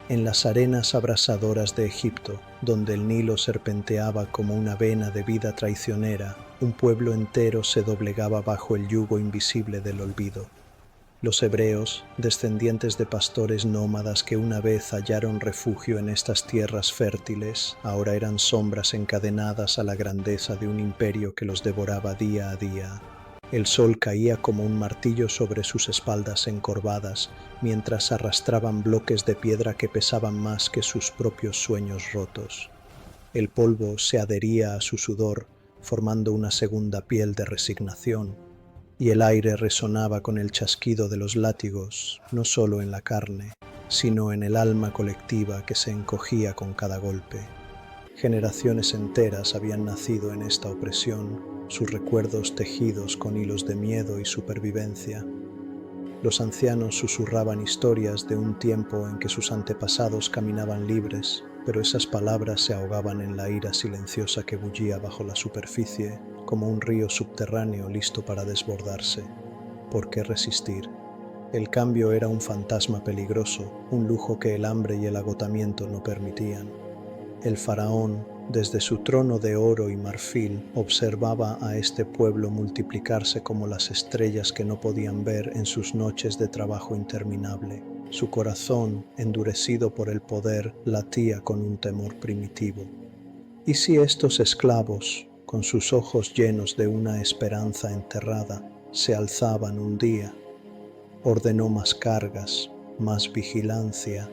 En las arenas abrasadoras de Egipto, donde el Nilo serpenteaba como una vena de vida traicionera, un pueblo entero se doblegaba bajo el yugo invisible del olvido. Los hebreos, descendientes de pastores nómadas que una vez hallaron refugio en estas tierras fértiles, ahora eran sombras encadenadas a la grandeza de un imperio que los devoraba día a día. El sol caía como un martillo sobre sus espaldas encorvadas, mientras arrastraban bloques de piedra que pesaban más que sus propios sueños rotos. El polvo se adhería a su sudor, formando una segunda piel de resignación, y el aire resonaba con el chasquido de los látigos, no solo en la carne, sino en el alma colectiva que se encogía con cada golpe. Generaciones enteras habían nacido en esta opresión, sus recuerdos tejidos con hilos de miedo y supervivencia. Los ancianos susurraban historias de un tiempo en que sus antepasados caminaban libres, pero esas palabras se ahogaban en la ira silenciosa que bullía bajo la superficie, como un río subterráneo listo para desbordarse. ¿Por qué resistir? El cambio era un fantasma peligroso, un lujo que el hambre y el agotamiento no permitían. El faraón, desde su trono de oro y marfil, observaba a este pueblo multiplicarse como las estrellas que no podían ver en sus noches de trabajo interminable. Su corazón, endurecido por el poder, latía con un temor primitivo. ¿Y si estos esclavos, con sus ojos llenos de una esperanza enterrada, se alzaban un día? Ordenó más cargas, más vigilancia,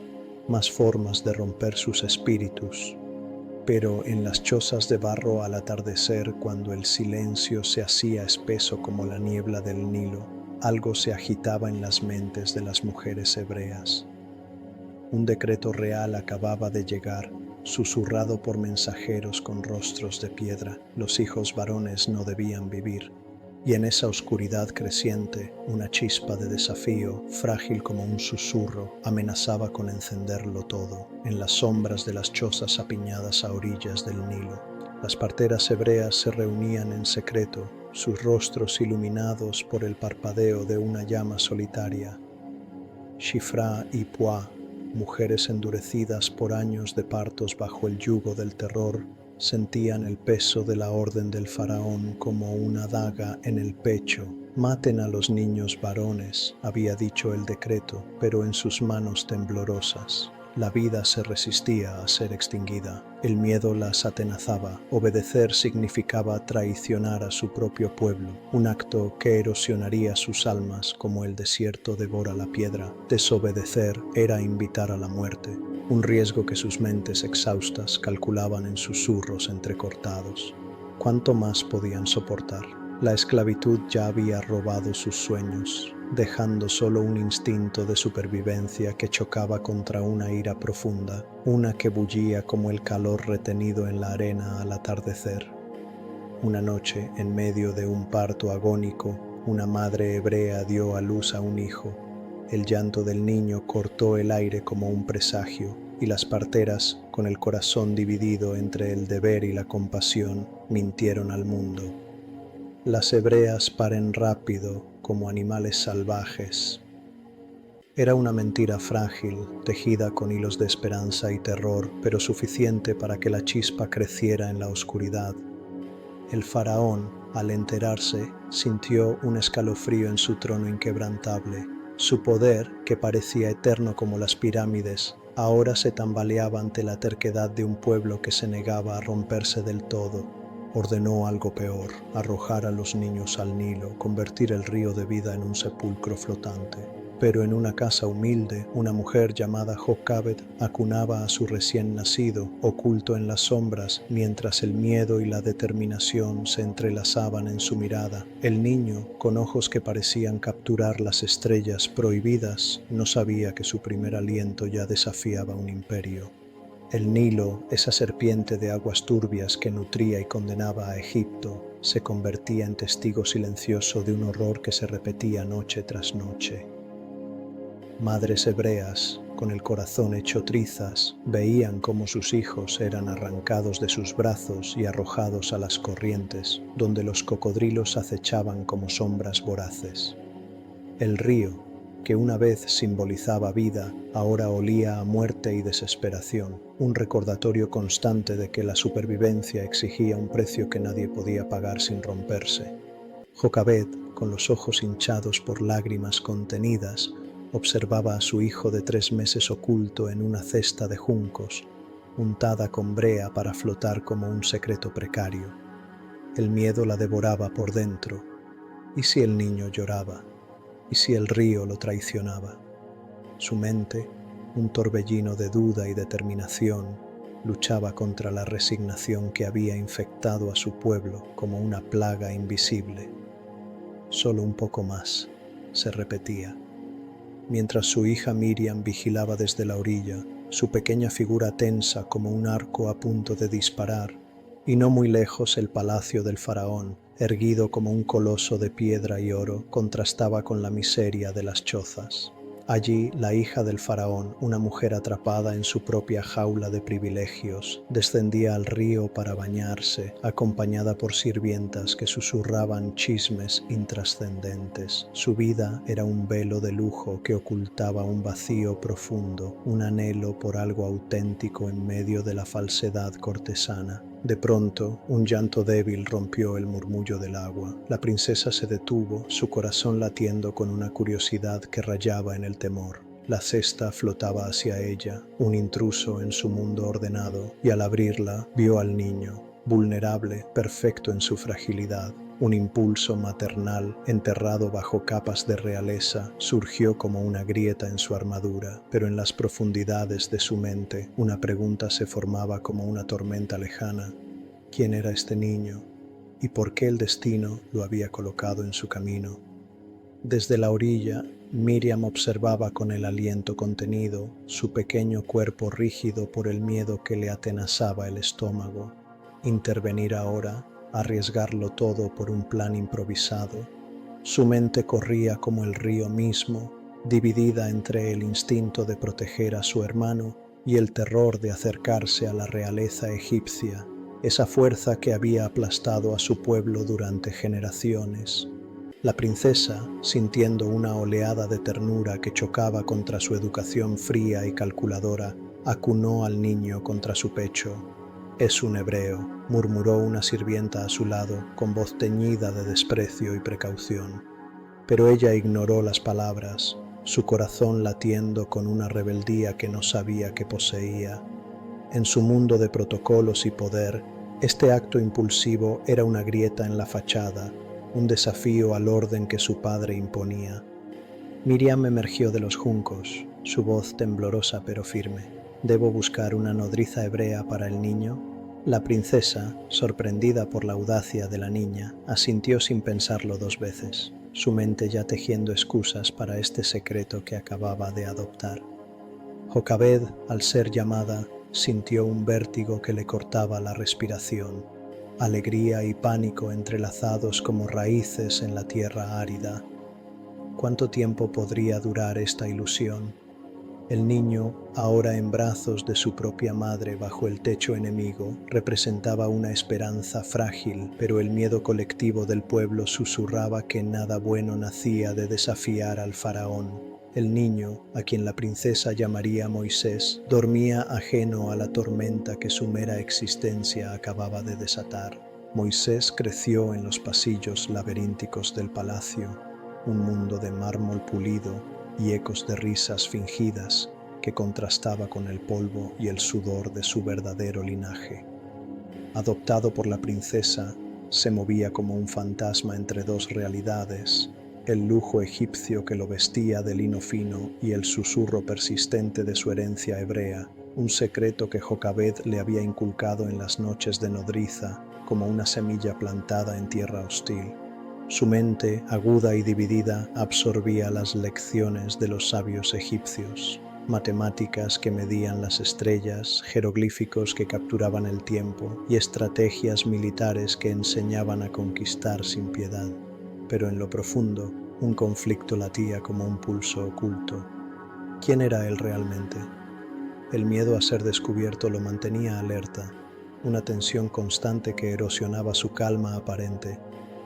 más formas de romper sus espíritus. Pero en las chozas de barro al atardecer, cuando el silencio se hacía espeso como la niebla del Nilo, algo se agitaba en las mentes de las mujeres hebreas. Un decreto real acababa de llegar, susurrado por mensajeros con rostros de piedra. Los hijos varones no debían vivir. Y en esa oscuridad creciente, una chispa de desafío, frágil como un susurro, amenazaba con encenderlo todo, en las sombras de las chozas apiñadas a orillas del Nilo. Las parteras hebreas se reunían en secreto, sus rostros iluminados por el parpadeo de una llama solitaria. Shifra y Puah, mujeres endurecidas por años de partos bajo el yugo del terror, sentían el peso de la orden del faraón como una daga en el pecho. Maten a los niños varones, había dicho el decreto, pero en sus manos temblorosas. La vida se resistía a ser extinguida. El miedo las atenazaba. Obedecer significaba traicionar a su propio pueblo, un acto que erosionaría sus almas como el desierto devora la piedra. Desobedecer era invitar a la muerte, un riesgo que sus mentes exhaustas calculaban en susurros entrecortados. ¿Cuánto más podían soportar? La esclavitud ya había robado sus sueños, dejando solo un instinto de supervivencia que chocaba contra una ira profunda, una que bullía como el calor retenido en la arena al atardecer. Una noche, en medio de un parto agónico, una madre hebrea dio a luz a un hijo. El llanto del niño cortó el aire como un presagio, y las parteras, con el corazón dividido entre el deber y la compasión, mintieron al mundo. Las hebreas paren rápido, como animales salvajes. Era una mentira frágil, tejida con hilos de esperanza y terror, pero suficiente para que la chispa creciera en la oscuridad. El faraón, al enterarse, sintió un escalofrío en su trono inquebrantable. Su poder, que parecía eterno como las pirámides, ahora se tambaleaba ante la terquedad de un pueblo que se negaba a romperse del todo. Ordenó algo peor: arrojar a los niños al Nilo, convertir el río de vida en un sepulcro flotante. Pero en una casa humilde, una mujer llamada Jochebed acunaba a su recién nacido, oculto en las sombras, mientras el miedo y la determinación se entrelazaban en su mirada. El niño, con ojos que parecían capturar las estrellas prohibidas, no sabía que su primer aliento ya desafiaba un imperio. El Nilo, esa serpiente de aguas turbias que nutría y condenaba a Egipto, se convertía en testigo silencioso de un horror que se repetía noche tras noche. Madres hebreas, con el corazón hecho trizas, veían cómo sus hijos eran arrancados de sus brazos y arrojados a las corrientes, donde los cocodrilos acechaban como sombras voraces. El río, que una vez simbolizaba vida, ahora olía a muerte y desesperación, un recordatorio constante de que la supervivencia exigía un precio que nadie podía pagar sin romperse. Jokabed, con los ojos hinchados por lágrimas contenidas, observaba a su hijo de 3 meses oculto en una cesta de juncos, untada con brea para flotar como un secreto precario. El miedo la devoraba por dentro. ¿Y si el niño lloraba? ¿Y si el río lo traicionaba? Su mente, un torbellino de duda y determinación, luchaba contra la resignación que había infectado a su pueblo como una plaga invisible. Solo un poco más, se repetía. Mientras su hija Miriam vigilaba desde la orilla, su pequeña figura tensa como un arco a punto de disparar, y no muy lejos el palacio del faraón, erguido como un coloso de piedra y oro, contrastaba con la miseria de las chozas. Allí, la hija del faraón, una mujer atrapada en su propia jaula de privilegios, descendía al río para bañarse, acompañada por sirvientas que susurraban chismes intrascendentes. Su vida era un velo de lujo que ocultaba un vacío profundo, un anhelo por algo auténtico en medio de la falsedad cortesana. De pronto, un llanto débil rompió el murmullo del agua. La princesa se detuvo, su corazón latiendo con una curiosidad que rayaba en el temor. La cesta flotaba hacia ella, un intruso en su mundo ordenado, y al abrirla vio al niño, vulnerable, perfecto en su fragilidad. Un impulso maternal, enterrado bajo capas de realeza, surgió como una grieta en su armadura, pero en las profundidades de su mente una pregunta se formaba como una tormenta lejana. ¿Quién era este niño? ¿Y por qué el destino lo había colocado en su camino? Desde la orilla, Miriam observaba con el aliento contenido su pequeño cuerpo rígido por el miedo que le atenazaba el estómago. Intervenir ahora, arriesgarlo todo por un plan improvisado. Su mente corría como el río mismo, dividida entre el instinto de proteger a su hermano y el terror de acercarse a la realeza egipcia, esa fuerza que había aplastado a su pueblo durante generaciones. La princesa, sintiendo una oleada de ternura que chocaba contra su educación fría y calculadora, acunó al niño contra su pecho. «Es un hebreo», murmuró una sirvienta a su lado, con voz teñida de desprecio y precaución. Pero ella ignoró las palabras, su corazón latiendo con una rebeldía que no sabía que poseía. En su mundo de protocolos y poder, este acto impulsivo era una grieta en la fachada, un desafío al orden que su padre imponía. Miriam emergió de los juncos, su voz temblorosa pero firme. «¿Debo buscar una nodriza hebrea para el niño?» La princesa, sorprendida por la audacia de la niña, asintió sin pensarlo 2 veces, su mente ya tejiendo excusas para este secreto que acababa de adoptar. Jokabed, al ser llamada, sintió un vértigo que le cortaba la respiración, alegría y pánico entrelazados como raíces en la tierra árida. ¿Cuánto tiempo podría durar esta ilusión? El niño, ahora en brazos de su propia madre bajo el techo enemigo, representaba una esperanza frágil, pero el miedo colectivo del pueblo susurraba que nada bueno nacía de desafiar al faraón. El niño, a quien la princesa llamaría Moisés, dormía ajeno a la tormenta que su mera existencia acababa de desatar. Moisés creció en los pasillos laberínticos del palacio, un mundo de mármol pulido y ecos de risas fingidas que contrastaba con el polvo y el sudor de su verdadero linaje. Adoptado por la princesa, se movía como un fantasma entre 2 realidades, el lujo egipcio que lo vestía de lino fino y el susurro persistente de su herencia hebrea, un secreto que Jokabed le había inculcado en las noches de nodriza como una semilla plantada en tierra hostil. Su mente, aguda y dividida, absorbía las lecciones de los sabios egipcios, matemáticas que medían las estrellas, jeroglíficos que capturaban el tiempo y estrategias militares que enseñaban a conquistar sin piedad. Pero en lo profundo, un conflicto latía como un pulso oculto. ¿Quién era él realmente? El miedo a ser descubierto lo mantenía alerta, una tensión constante que erosionaba su calma aparente.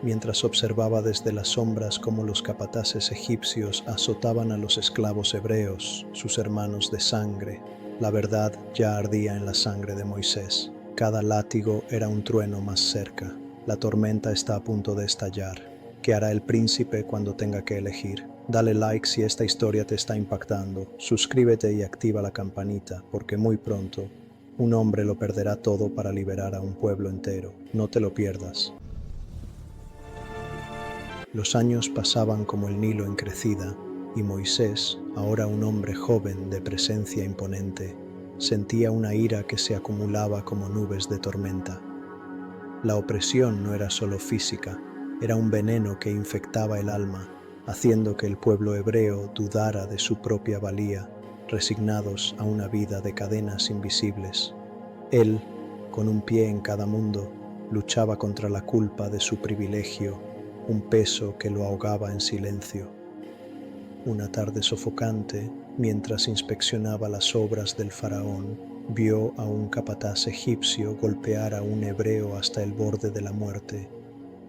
mientras observaba desde las sombras cómo los capataces egipcios azotaban a los esclavos hebreos, sus hermanos de sangre. La verdad ya ardía en la sangre de Moisés. Cada látigo era un trueno más cerca. La tormenta está a punto de estallar. ¿Qué hará el príncipe cuando tenga que elegir? Dale like si esta historia te está impactando. Suscríbete y activa la campanita, porque muy pronto un hombre lo perderá todo para liberar a un pueblo entero. No te lo pierdas. Los años pasaban como el Nilo en crecida, y Moisés, ahora un hombre joven de presencia imponente, sentía una ira que se acumulaba como nubes de tormenta. La opresión no era solo física, era un veneno que infectaba el alma, haciendo que el pueblo hebreo dudara de su propia valía, resignados a una vida de cadenas invisibles. Él, con un pie en cada mundo, luchaba contra la culpa de su privilegio, un peso que lo ahogaba en silencio. Una tarde sofocante, mientras inspeccionaba las obras del faraón, vio a un capataz egipcio golpear a un hebreo hasta el borde de la muerte.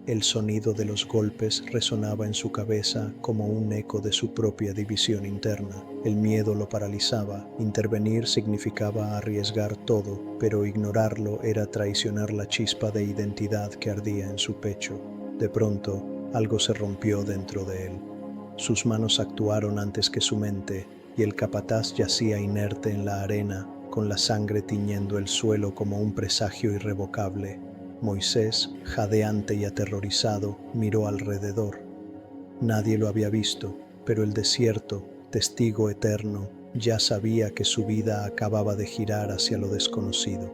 El sonido de los golpes resonaba en su cabeza como un eco de su propia división interna. El miedo lo paralizaba. Intervenir significaba arriesgar todo, pero ignorarlo era traicionar la chispa de identidad que ardía en su pecho. De pronto, algo se rompió dentro de él. Sus manos actuaron antes que su mente, y el capataz yacía inerte en la arena, con la sangre tiñendo el suelo como un presagio irrevocable. Moisés, jadeante y aterrorizado, miró alrededor. Nadie lo había visto, pero el desierto, testigo eterno, ya sabía que su vida acababa de girar hacia lo desconocido.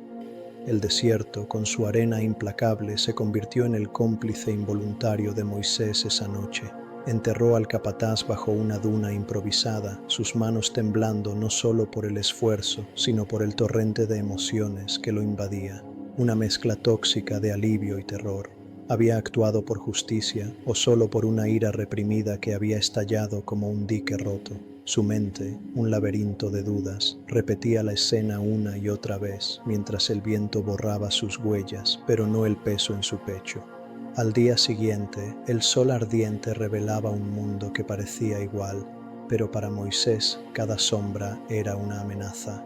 El desierto, con su arena implacable, se convirtió en el cómplice involuntario de Moisés esa noche. Enterró al capataz bajo una duna improvisada, sus manos temblando no solo por el esfuerzo, sino por el torrente de emociones que lo invadía. Una mezcla tóxica de alivio y terror. ¿Había actuado por justicia o solo por una ira reprimida que había estallado como un dique roto? Su mente, un laberinto de dudas, repetía la escena una y otra vez, mientras el viento borraba sus huellas, pero no el peso en su pecho. Al día siguiente, el sol ardiente revelaba un mundo que parecía igual, pero para Moisés cada sombra era una amenaza.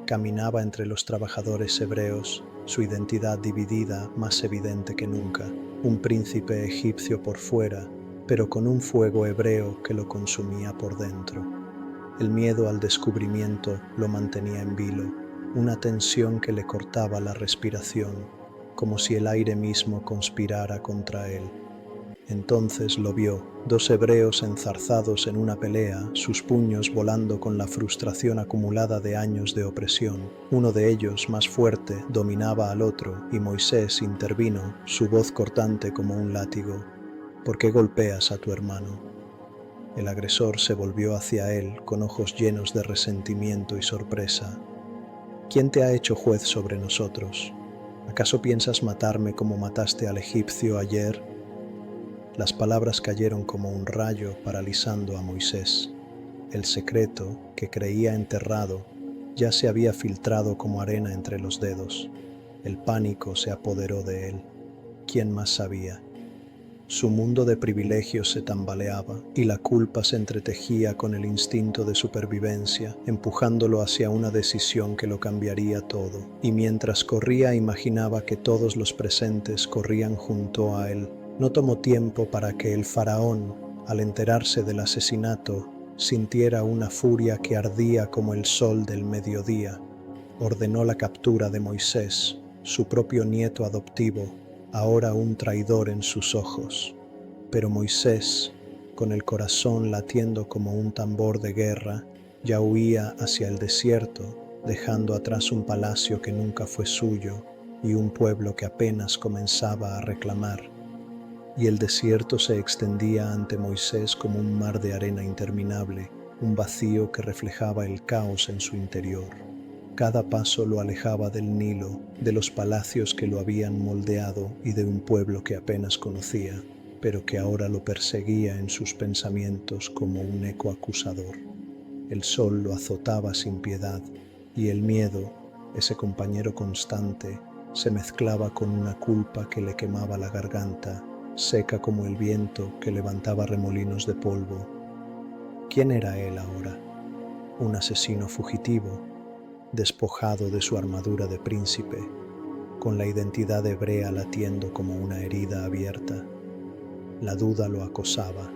Caminaba entre los trabajadores hebreos, su identidad dividida más evidente que nunca, un príncipe egipcio por fuera, pero con un fuego hebreo que lo consumía por dentro. El miedo al descubrimiento lo mantenía en vilo, una tensión que le cortaba la respiración, como si el aire mismo conspirara contra él. Entonces lo vio, dos hebreos enzarzados en una pelea, sus puños volando con la frustración acumulada de años de opresión. Uno de ellos, más fuerte, dominaba al otro, y Moisés intervino, su voz cortante como un látigo. ¿Por qué golpeas a tu hermano? El agresor se volvió hacia él con ojos llenos de resentimiento y sorpresa. ¿Quién te ha hecho juez sobre nosotros? ¿Acaso piensas matarme como mataste al egipcio ayer? Las palabras cayeron como un rayo paralizando a Moisés. El secreto, que creía enterrado, ya se había filtrado como arena entre los dedos. El pánico se apoderó de él. ¿Quién más sabía? Su mundo de privilegios se tambaleaba y la culpa se entretejía con el instinto de supervivencia, empujándolo hacia una decisión que lo cambiaría todo. Y mientras corría imaginaba que todos los presentes corrían junto a él. No tomó tiempo para que el faraón, al enterarse del asesinato, sintiera una furia que ardía como el sol del mediodía. Ordenó la captura de Moisés, su propio nieto adoptivo, ahora un traidor en sus ojos. Pero Moisés, con el corazón latiendo como un tambor de guerra, ya huía hacia el desierto, dejando atrás un palacio que nunca fue suyo y un pueblo que apenas comenzaba a reclamar. Y el desierto se extendía ante Moisés como un mar de arena interminable, un vacío que reflejaba el caos en su interior. Cada paso lo alejaba del Nilo, de los palacios que lo habían moldeado y de un pueblo que apenas conocía, pero que ahora lo perseguía en sus pensamientos como un eco acusador. El sol lo azotaba sin piedad y el miedo, ese compañero constante, se mezclaba con una culpa que le quemaba la garganta, seca como el viento que levantaba remolinos de polvo. ¿Quién era él ahora? Un asesino fugitivo, despojado de su armadura de príncipe, con la identidad hebrea latiendo como una herida abierta. La duda lo acosaba.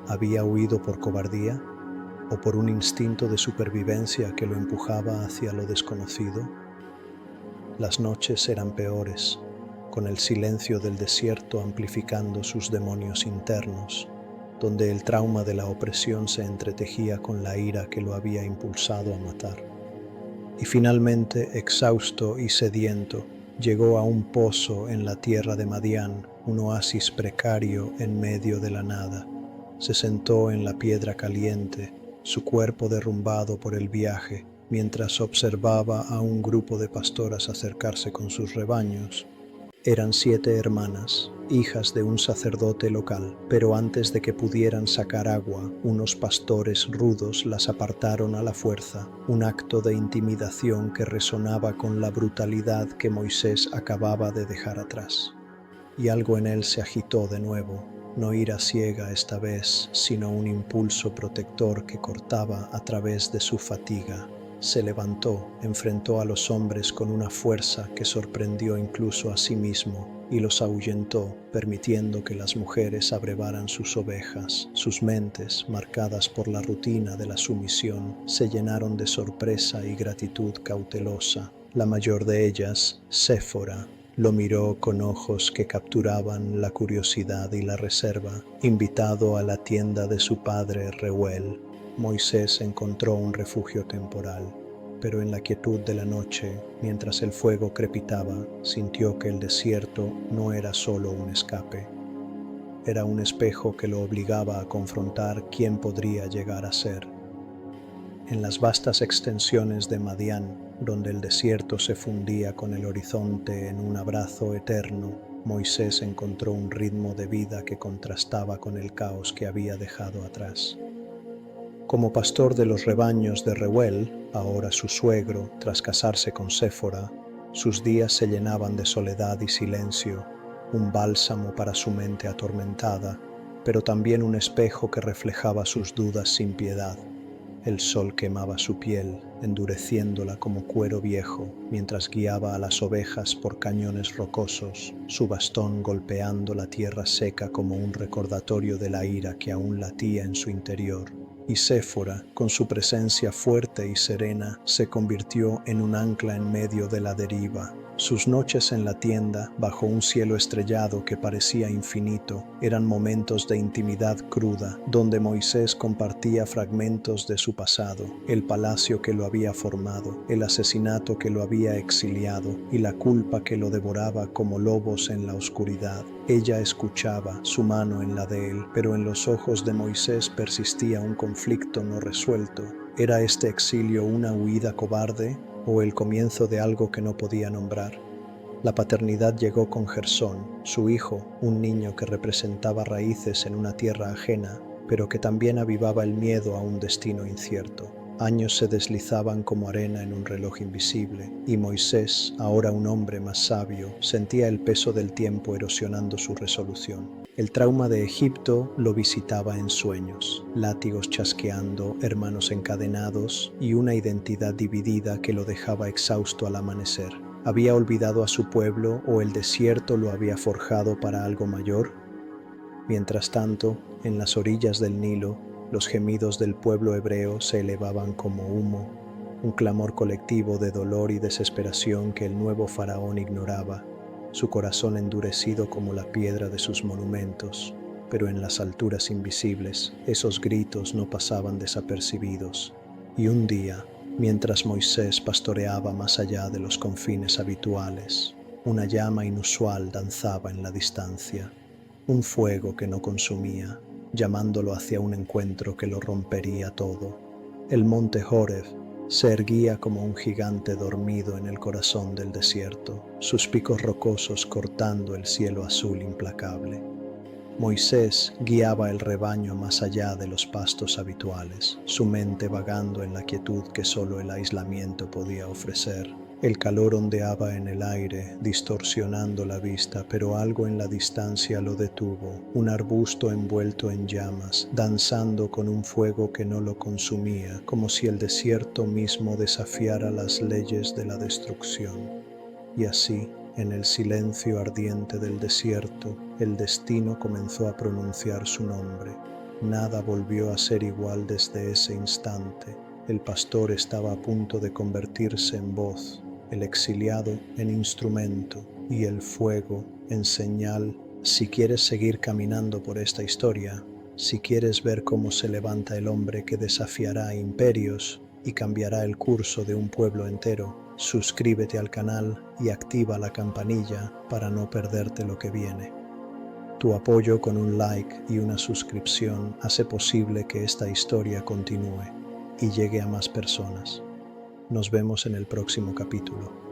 ¿Había huido por cobardía o por un instinto de supervivencia que lo empujaba hacia lo desconocido? Las noches eran peores, con el silencio del desierto amplificando sus demonios internos, donde el trauma de la opresión se entretejía con la ira que lo había impulsado a matar. Y finalmente, exhausto y sediento, llegó a un pozo en la tierra de Madián, un oasis precario en medio de la nada. Se sentó en la piedra caliente, su cuerpo derrumbado por el viaje, mientras observaba a un grupo de pastoras acercarse con sus rebaños. Eran 7 hermanas, hijas de un sacerdote local, pero antes de que pudieran sacar agua, unos pastores rudos las apartaron a la fuerza, un acto de intimidación que resonaba con la brutalidad que Moisés acababa de dejar atrás. Y algo en él se agitó de nuevo, no ira ciega esta vez, sino un impulso protector que cortaba a través de su fatiga. Se levantó, enfrentó a los hombres con una fuerza que sorprendió incluso a sí mismo y los ahuyentó, permitiendo que las mujeres abrevaran sus ovejas. Sus mentes, marcadas por la rutina de la sumisión, se llenaron de sorpresa y gratitud cautelosa. La mayor de ellas, Séfora, lo miró con ojos que capturaban la curiosidad y la reserva. Invitado a la tienda de su padre Reuel, Moisés encontró un refugio temporal, pero en la quietud de la noche, mientras el fuego crepitaba, sintió que el desierto no era solo un escape. Era un espejo que lo obligaba a confrontar quién podría llegar a ser. En las vastas extensiones de Madián, donde el desierto se fundía con el horizonte en un abrazo eterno, Moisés encontró un ritmo de vida que contrastaba con el caos que había dejado atrás. Como pastor de los rebaños de Reuel, ahora su suegro, tras casarse con Séfora, sus días se llenaban de soledad y silencio, un bálsamo para su mente atormentada, pero también un espejo que reflejaba sus dudas sin piedad. El sol quemaba su piel, endureciéndola como cuero viejo, mientras guiaba a las ovejas por cañones rocosos, su bastón golpeando la tierra seca como un recordatorio de la ira que aún latía en su interior. Y Séfora, con su presencia fuerte y serena, se convirtió en un ancla en medio de la deriva. Sus noches en la tienda, bajo un cielo estrellado que parecía infinito, eran momentos de intimidad cruda, donde Moisés compartía fragmentos de su pasado, el palacio que lo había formado, el asesinato que lo había exiliado y la culpa que lo devoraba como lobos en la oscuridad. Ella escuchaba, su mano en la de él, pero en los ojos de Moisés persistía un conflicto no resuelto. ¿Era este exilio una huida cobarde o el comienzo de algo que no podía nombrar? La paternidad llegó con Gersón, su hijo, un niño que representaba raíces en una tierra ajena, pero que también avivaba el miedo a un destino incierto. Años se deslizaban como arena en un reloj invisible, y Moisés, ahora un hombre más sabio, sentía el peso del tiempo erosionando su resolución. El trauma de Egipto lo visitaba en sueños, látigos chasqueando, hermanos encadenados y una identidad dividida que lo dejaba exhausto al amanecer. ¿Había olvidado a su pueblo o el desierto lo había forjado para algo mayor? Mientras tanto, en las orillas del Nilo, los gemidos del pueblo hebreo se elevaban como humo, un clamor colectivo de dolor y desesperación que el nuevo faraón ignoraba, su corazón endurecido como la piedra de sus monumentos. Pero en las alturas invisibles, esos gritos no pasaban desapercibidos. Y un día, mientras Moisés pastoreaba más allá de los confines habituales, una llama inusual danzaba en la distancia, un fuego que no consumía, llamándolo hacia un encuentro que lo rompería todo. El monte Horeb se erguía como un gigante dormido en el corazón del desierto, sus picos rocosos cortando el cielo azul implacable. Moisés guiaba el rebaño más allá de los pastos habituales, su mente vagando en la quietud que solo el aislamiento podía ofrecer. El calor ondeaba en el aire, distorsionando la vista, pero algo en la distancia lo detuvo, un arbusto envuelto en llamas, danzando con un fuego que no lo consumía, como si el desierto mismo desafiara las leyes de la destrucción. Y así, en el silencio ardiente del desierto, el destino comenzó a pronunciar su nombre. Nada volvió a ser igual desde ese instante. El pastor estaba a punto de convertirse en voz, el exiliado en instrumento y el fuego en señal. Si quieres seguir caminando por esta historia, si quieres ver cómo se levanta el hombre que desafiará a imperios y cambiará el curso de un pueblo entero, suscríbete al canal y activa la campanilla para no perderte lo que viene. Tu apoyo con un like y una suscripción hace posible que esta historia continúe y llegue a más personas. Nos vemos en el próximo capítulo.